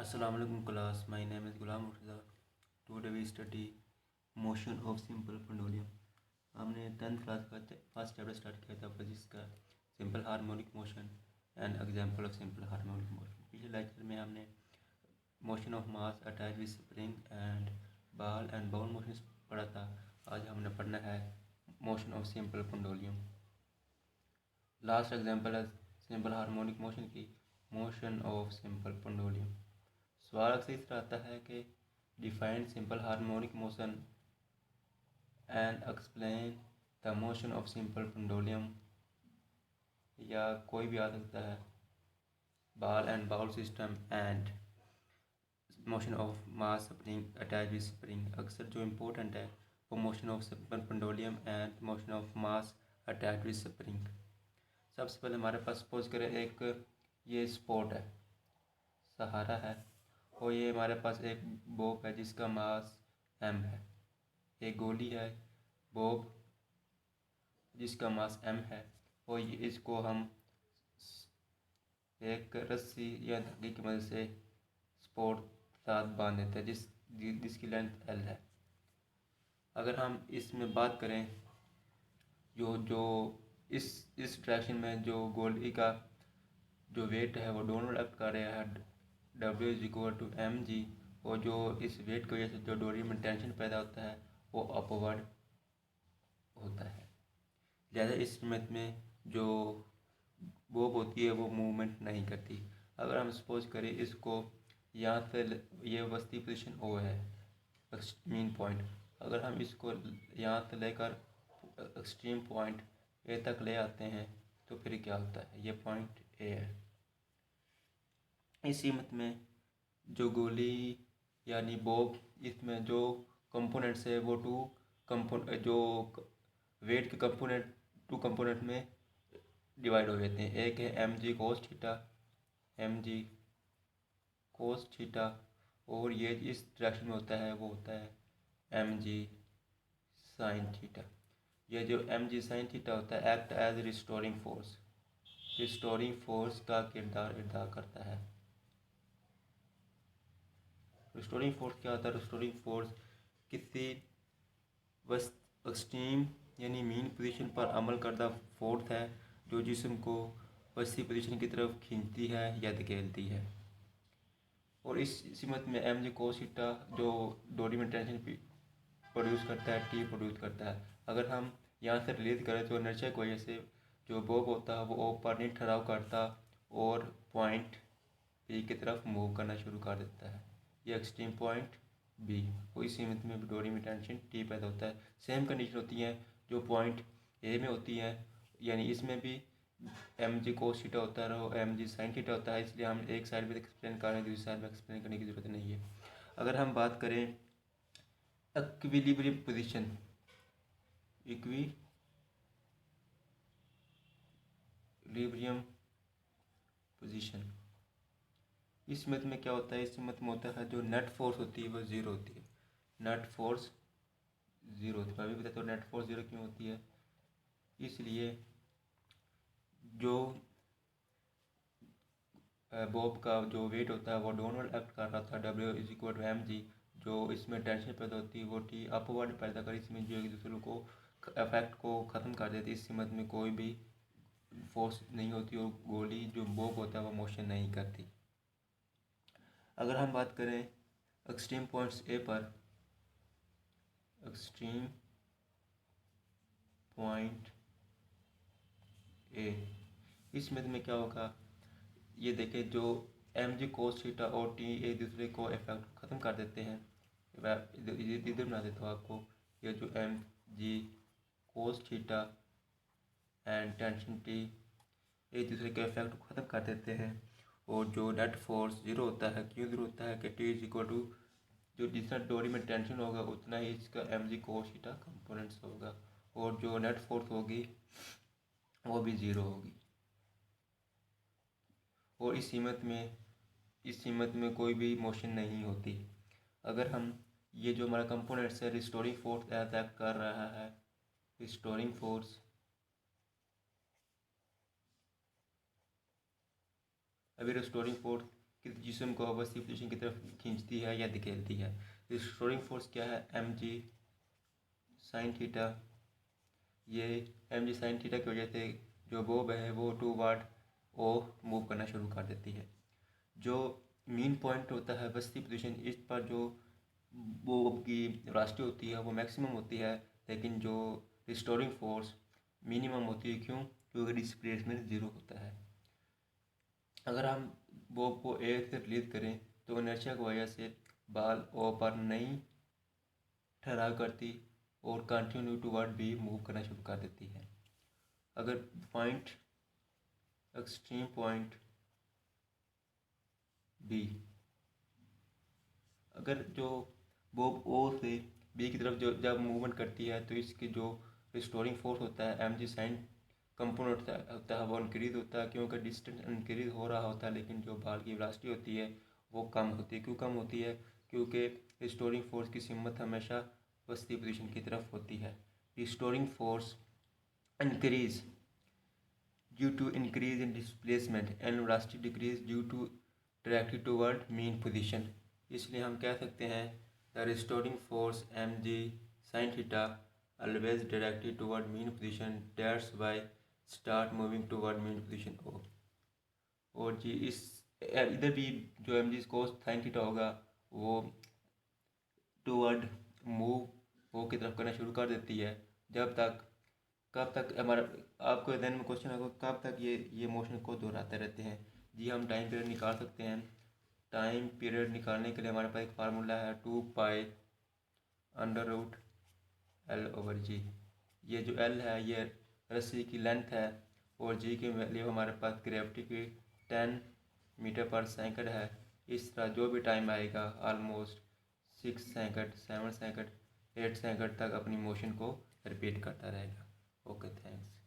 Assalamu alaikum class. My name is Ghulam Murtaza. Today we study motion of simple pendulum. हमने 10th class का first chapter start किया था physics का simple harmonic motion and example of simple harmonic motion. पिछले lecture में हमने motion of mass attach with spring and ball and bound motion पढ़ा था। आज हमने पढ़ना है motion of simple pendulum. Last example है सिंपल हार्मोनिक मोशन की मोशन ऑफ सिंपल पेंडुलम। सवाल अक्सर इस तरह आता है कि define simple harmonic motion and explain the motion of simple pendulum, या कोई भी आ सकता है ball and bowl system and motion of mass spring attach with spring. अक्सर जो इम्पोर्टेंट है वो motion of simple pendulum and motion of mass attach with spring. सबसे पहले हमारे पास सपोज करें एक ये स्पॉट है, सहारा है, और ये हमारे पास एक बॉब है जिसका मास m है। एक गोली है बॉब जिसका मास m है, और इसको हम एक रस्सी या धागे की मदद से स्पॉट साथ बांध देते हैं जिसकी लेंथ l है। अगर हम इसमें बात करें जो इस डायरेक्शन में जो गोली का जो वेट है वो डाउनवर्ड एक्ट कर रहा है W=mg, और जो इस वेट की वजह से जो डोरी में टेंशन पैदा होता है वो अपवर्ड होता है। लिहाजा इस मेथड में जो बॉब होती है वो मूवमेंट नहीं करती। अगर हम सपोज करें इसको यहाँ से ये वस्ती पोजीशन O है एक्सट्रीम पॉइंट, अगर हम इसको यहाँ से लेकर एक्सट्रीम पॉइंट A तक ले आते हैं तो फिर क्या होता है, ये पॉइंट A है। इसी मत में जो गोली यानी बॉब, इसमें जो कंपोनेंट्स है वो जो वेट के कंपोनेंट टू कंपोनेंट में डिवाइड हो जाते हैं। एक है mg cos थीटा, और ये इस डायरेक्शन में होता है वो होता है mg sin थीटा। ये जो mg sin थीटा होता है एक्ट एज रिस्टोरिंग फोर्स का किरदार अदा करता है। रिस्टोरिंग फोर्स क्या होता है? रिस्टोरिंग फोर्स किसी एक्सट्रीम यानी मीन पोजीशन पर अमल करदा फोर्स है जो जिस्म को वसी पोजीशन की तरफ खींचती है या धकेलती है। और इस सिमत में mg cos थीटा जो डोरी में टेंशन प्रोड्यूस करता है T प्रोड्यूस करता है। अगर हम यहाँ से रिलीज करें तो इनर्शिया की वजह से जो बॉब होता है वो ऊपर नहीं ठहराव करता और पॉइंट P की तरफ मूव करना शुरू कर देता है। ये एक्सट्रीम पॉइंट B, और इस सीमित में डोरी में टेंशन T पैदा होता है। सेम कंडीशन होती है जो पॉइंट A में होती है, यानी इसमें भी mg cos थीटा होता है और mg sin थीटा होता है, इसलिए हम एक साइड में एक्सप्लेन कर रहे हैं, दूसरी साइड में एक्सप्लेन करने की ज़रूरत नहीं है। अगर हम बात करें इक्विलिब्रियम पोजीशन, इस मेथड में क्या होता है? इस मेथड में होता है जो नेट फोर्स होती है वो ज़ीरो होती है। नेट फोर्स ज़ीरो होती है। मैं अभी बताता हूँ नेट फोर्स ज़ीरो क्यों होती है। इसलिए जो बॉब का जो वेट होता है वो डाउनवर्ड एक्ट कर रहा था W=mg, जो इसमें टेंशन पैदा होती है वो T अपवर्ड पैदा कर, इसमें जो एक दूसरे को इफेक्ट को ख़त्म कर देती है। इस मत में कोई भी फोर्स नहीं होती और गोली जो बॉब होता है वो मोशन नहीं करती। अगर हम बात करें एक्सट्रीम पॉइंट्स A पर, एक्सट्रीम पॉइंट A, इस मेथड में क्या होगा? ये देखें जो mg cos थीटा और T एक दूसरे को इफेक्ट ख़त्म कर देते हैं। इधर बना देता हूँ आपको। ये जो mg cos theta and tension T एक दूसरे के इफेक्ट को ख़त्म कर देते हैं, और जो नेट फोर्स ज़ीरो होता है। क्यों ज़ीरो होता है कि T जो जितना डोरी में टेंशन होगा उतना ही इसका mg cos थीटा कंपोनेंट्स होगा, और जो नेट फोर्स होगी वो भी ज़ीरो होगी। और इस सीमत में कोई भी मोशन नहीं होती। अगर हम ये जो हमारा कंपोनेंट्स है रिस्टोरिंग फोर्स एक्ट कर रहा है, रिस्टोरिंग फोर्स अभी रिस्टोरिंग फोर्स किसी जिस्म को ऑपोजिट पोजीशन की तरफ खींचती है या धकेलती है। रिस्टोरिंग फोर्स क्या है, mg sin थीटा। ये mg sin थीटा की वजह से जो बॉब है वो टूवर्ड ओ मूव करना शुरू कर देती है। जो मीन पॉइंट होता है वस्ती पोजीशन, इस पर जो बॉब की वेलोसिटी होती है वो मैक्सिमम होती है, लेकिन जो रिस्टोरिंग फोर्स मिनिमम होती है। क्यों? क्योंकि डिस्प्लेसमेंट ज़ीरो होता है। अगर हम बॉब को एयर से रिलीज करें तो इनर्शिया की वजह से बाल ओ पर नहीं ठहराव करती और कंटिन्यू टूवर्ड बी मूव करना शुरू कर देती है। अगर पॉइंट एक्सट्रीम पॉइंट बी, अगर जो बॉब ओ से बी की तरफ जो जब मूवमेंट करती है तो इसकी जो रिस्टोरिंग फोर्स होता है mg साइन कंपोनेंट होता है वो इंक्रीज होता है, क्योंकि डिस्टेंस इंक्रीज हो रहा होता है, लेकिन जो बाल की वेलोसिटी होती है वो कम होती है। क्यों कम होती है? क्योंकि रिस्टोरिंग फोर्स की सिमत हमेशा वस्ती पोजीशन की तरफ होती है। Restoring force increase due to increase in displacement and velocity decrease due to directed toward mean position. इसलिए हम कह सकते हैं the restoring force mg sin theta always directed toward mean position, that's why start moving toward mean position O। और जी इस इधर भी जो mg cos sin थीटा होगा वो टूवर्ड मूव ओ की तरफ करना शुरू कर देती है। जब तक कब तक हमारा आपको दिन में क्वेश्चन होगा कब तक ये मोशन को दोहराते रहते हैं। जी हम टाइम पीरियड निकाल सकते हैं। टाइम पीरियड निकालने के लिए हमारे पास एक फार्मूला है 2 pi under root L over G. ये जो एल है ये रस्सी की लेंथ है और जी की वैल्यू हमारे पास ग्रेविटी की 10 मीटर पर सेकंड है। इस तरह जो भी टाइम आएगा ऑलमोस्ट 6 सेकंड 7 सेकंड 8 सेकंड तक अपनी मोशन को रिपीट करता रहेगा। Okay, thanks.